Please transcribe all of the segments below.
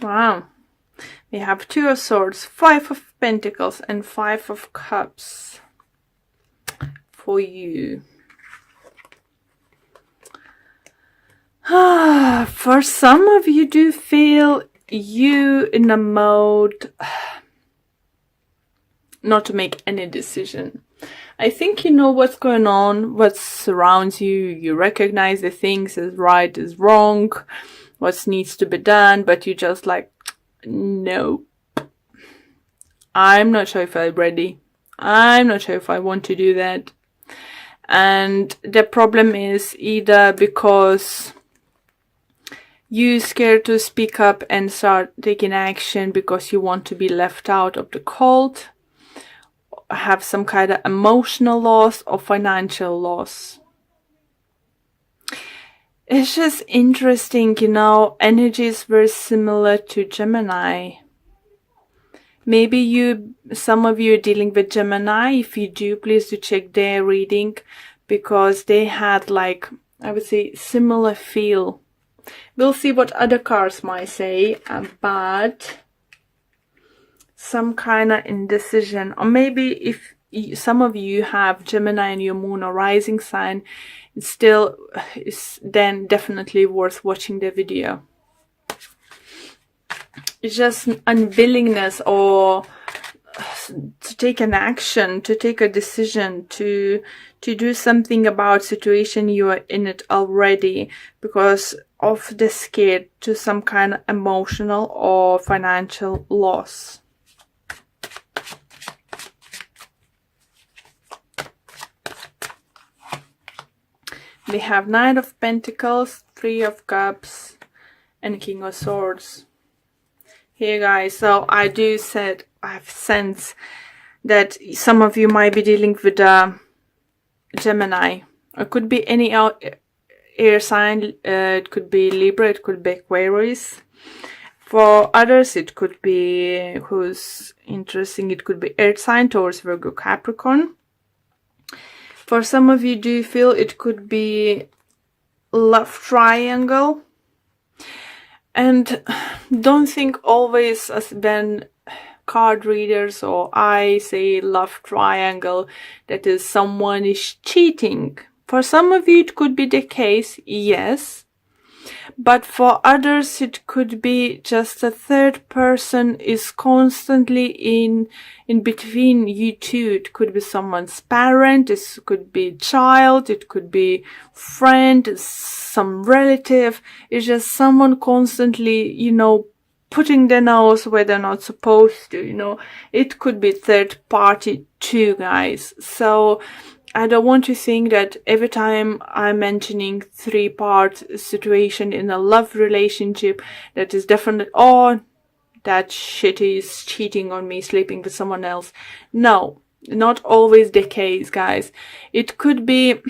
Wow. We have 2 of Swords, 5 of Pentacles, and 5 of Cups for you. For some of you do feel you in a mode not to make any decision. I think you know what's going on, what surrounds you. You recognize the things as right, as wrong, what needs to be done, but you just like, no. I'm not sure if I'm ready. I'm not sure if I want to do that. And the problem is either because you're scared to speak up and start taking action because you want to be left out of the cold, have some kind of emotional loss or financial loss. It's just interesting, you know, energy is very similar to Gemini. Maybe some of you are dealing with Gemini. If you do, please do check their reading, because they had, like, I would say, similar feel. We'll see what other cards might say, but some kind of indecision. Or maybe if some of you have Gemini in your moon or rising sign, it still is then definitely worth watching the video. It's just unwillingness or to take an action, to take a decision, to do something about situation you are in it already, because of the scare to some kind of emotional or financial loss. We have Knight of Pentacles, 3 of Cups, and King of Swords. Here, guys, so I have sense that some of you might be dealing with Gemini. It could be any air sign. It could be Libra. It could be Aquarius. For others, it could be, who's interesting, it could be Earth sign, Taurus, Virgo, Capricorn. For some of you, do you feel it could be love triangle? And don't think always as when card readers or I say love triangle, that is someone is cheating. For some of you it could be the case, yes. But for others it could be just a third person is constantly in between you two. It could be someone's parent, it could be child, it could be friend, some relative. It's just someone constantly, you know, putting their nose where they're not supposed to, you know. It could be third party too, guys. So I don't want to think that every time I'm mentioning 3-part situation in a love relationship, that is definitely, oh, that shit is cheating on me, sleeping with someone else. No, not always the case, guys. It could be,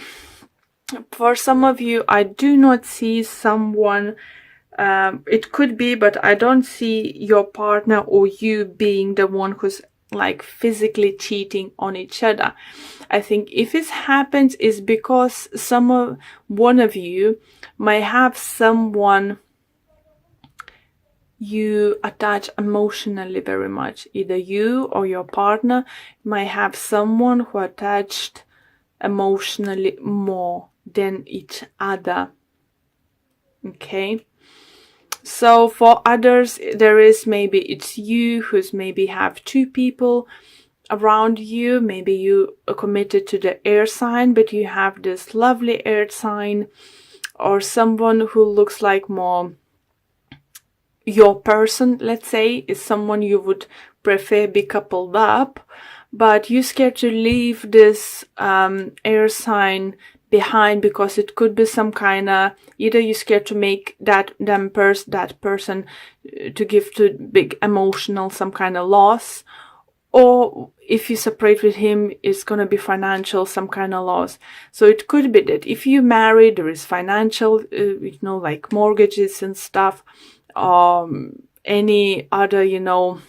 for some of you, I do not see someone, it could be, but I don't see your partner or you being the one who's like physically cheating on each other. I think if it happens is because one of you might have someone you attach emotionally very much. Either you or your partner might have someone who attached emotionally more than each other. Okay? So for others, there is maybe it's you who's maybe have 2 people around you. Maybe you are committed to the air sign, but you have this lovely earth sign, or someone who looks like more your person, let's say, is someone you would prefer be coupled up, but you're scared to leave this air sign behind because it could be some kind of, either you're scared to make that person to give to big emotional some kind of loss, or if you separate with him, it's gonna be financial some kind of loss. So it could be that if you marry, there is financial, you know, like mortgages and stuff, any other, you know,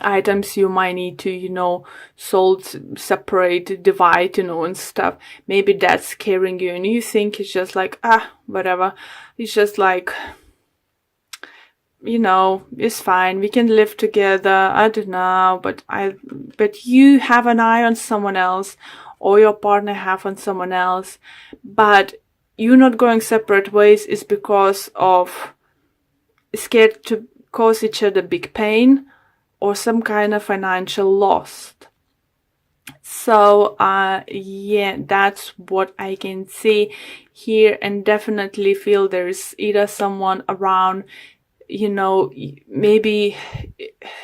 items you might need to, you know, sold, separate, divide, you know, and stuff. Maybe that's scaring you and you think it's just like, whatever. It's just like you know, it's fine, we can live together, I don't know, but you have an eye on someone else, or your partner have on someone else, but you're not going separate ways is because of scared to cause each other big pain or some kind of financial loss. So yeah, that's what I can see here, and definitely feel there's either someone around, you know, maybe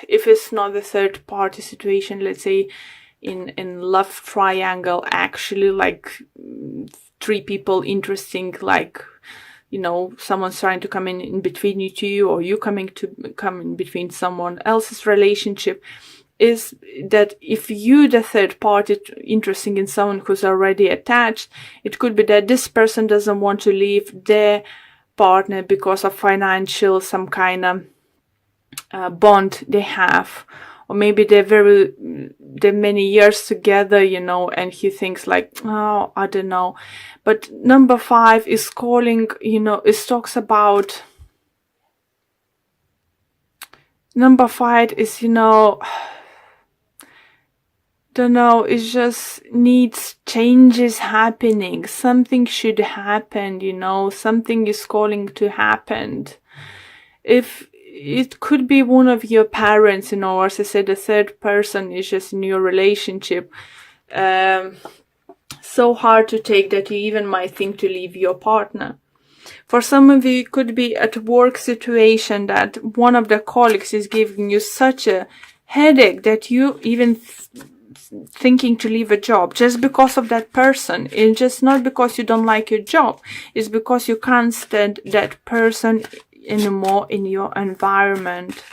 if it's not the third party situation, let's say in love triangle, actually like 3 people interesting, like, you know, someone's trying to come in between you two, or you come in between someone else's relationship, is that if you the third party interesting in someone who's already attached, it could be that this person doesn't want to leave their partner because of financial some kind of bond they have, or maybe they're many years together, you know, and he thinks like, oh, I don't know. But number 5 is calling, you know, it talks about number 5 is, you know, don't know, it just needs changes happening. Something should happen, you know, something is calling to happen. If it could be one of your parents, you know, or as I said, the third person is just in your relationship. So hard to take that you even might think to leave your partner. For some of you, it could be at work situation that one of the colleagues is giving you such a headache that you even thinking to leave a job just because of that person. It's just not because you don't like your job. It's because you can't stand that person anymore in your environment.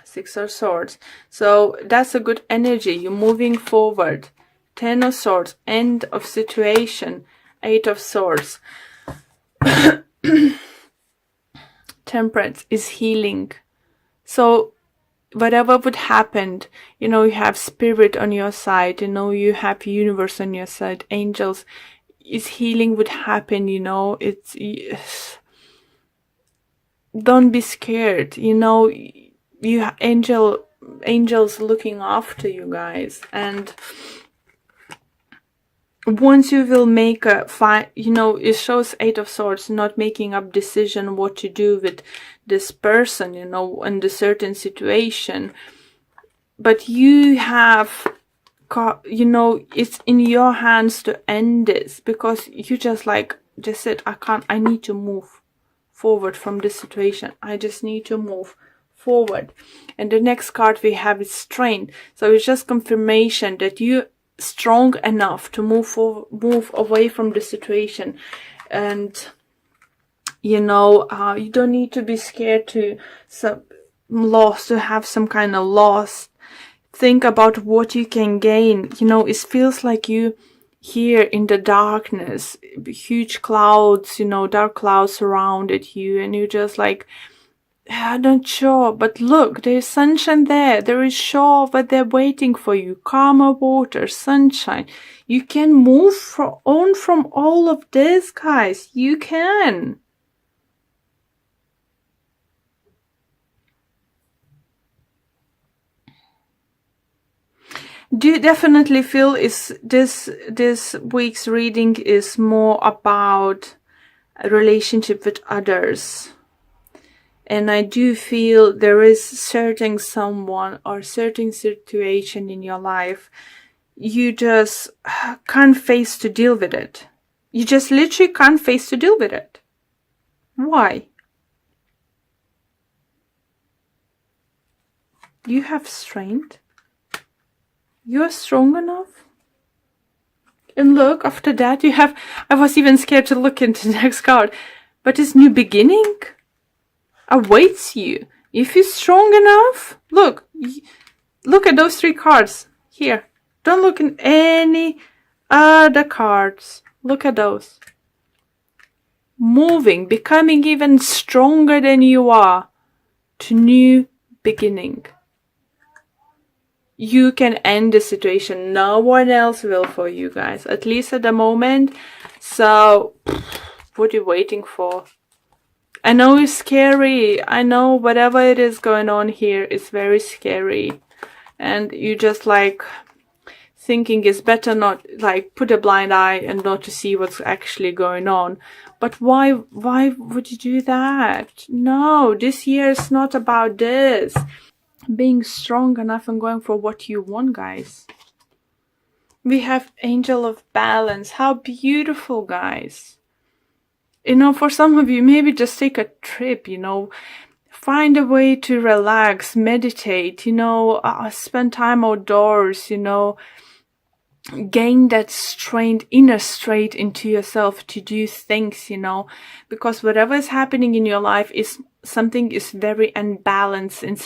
6 of Swords. So that's a good energy. You're moving forward. 10 of Swords. End of situation. 8 of Swords. Temperance is healing. So whatever would happen, you know, you have spirit on your side, you know, you have universe on your side, angels, is healing would happen, you know, it's don't be scared, you know, you have angels looking after you guys, and once you will make a you know, it shows 8 of Swords, not making up decision what to do with this person, you know, in the certain situation, but you have, you know, it's in your hands to end this, because you just said, I need to move forward from this situation. I just need to move forward. And the next card we have is Strength. So it's just confirmation that you strong enough to move away from the situation, and you know, you don't need to be scared to have some kind of loss. Think about what you can gain. You know, it feels like you here in the darkness, huge clouds, you know, dark clouds surrounded you, and you're just like, I'm not sure, but look, there's sunshine there. There is shore, but they're waiting for you. Calmer water, sunshine. You can move on from all of this, guys. You can. Do you definitely feel is this week's reading is more about a relationship with others? And I do feel there is certain someone or certain situation in your life you just can't face to deal with it. You just literally can't face to deal with it. Why? You have strength. You're strong enough. And look, after that you have, I was even scared to look into the next card, but this new beginning awaits you. If you're strong enough, look at those 3 cards here. Don't look in any other cards. Look at those. Moving, becoming even stronger than you are, to new beginning. You can end the situation. No one else will for you guys, at least at the moment. So What are you waiting for? I know it's scary. I know whatever it is going on here is very scary. And you just like thinking it's better not, like, put a blind eye and not to see what's actually going on. But why would you do that? No, this year is not about this. Being strong enough and going for what you want, guys. We have Angel of Balance. How beautiful, guys. You know, for some of you, maybe just take a trip, you know, find a way to relax, meditate, you know, spend time outdoors, you know, gain that strength, inner strength into yourself to do things, you know, because whatever is happening in your life is something is very unbalanced in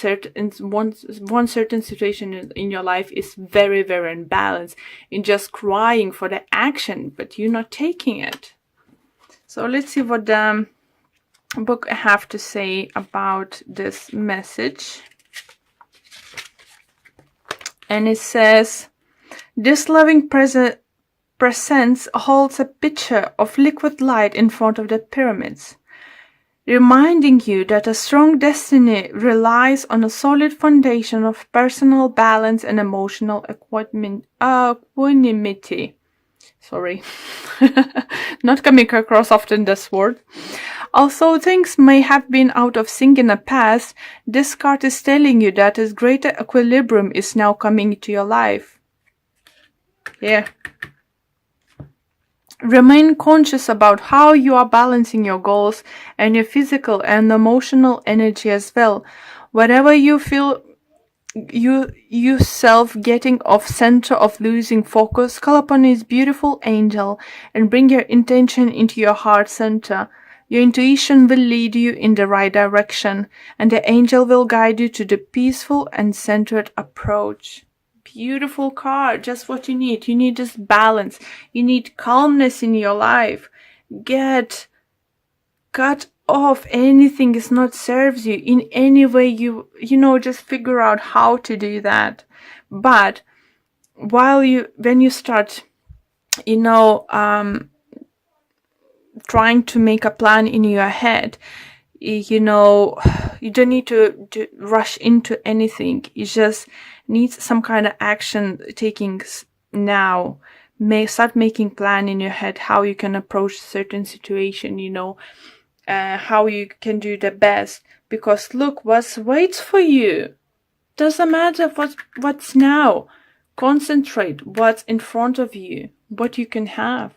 one certain situation in your life is very, very unbalanced in just crying for the action, but you're not taking it. So let's see what the book have to say about this message. And it says, this loving presence holds a pitcher of liquid light in front of the pyramids, reminding you that a strong destiny relies on a solid foundation of personal balance and emotional equanimity. Sorry, not coming across often this word. Although things may have been out of sync in the past, this card is telling you that a greater equilibrium is now coming into your life. Yeah. Remain conscious about how you are balancing your goals and your physical and emotional energy as well. Whatever you feel yourself getting off center of losing focus, call upon his beautiful angel and bring your intention into your heart center. Your intuition will lead you in the right direction, and the angel will guide you to the peaceful and centered approach. Beautiful card, just what you need. You need this balance. You need calmness in your life. Cut off anything that not serves you in any way. You know, just figure out how to do that. But when you start, you know, trying to make a plan in your head, you know, you don't need to rush into anything. You just need some kind of action taking now. Start making plan in your head how you can approach a certain situation, you know, how you can do the best. Because look, what waits for you. Doesn't matter what's now. Concentrate what's in front of you, what you can have.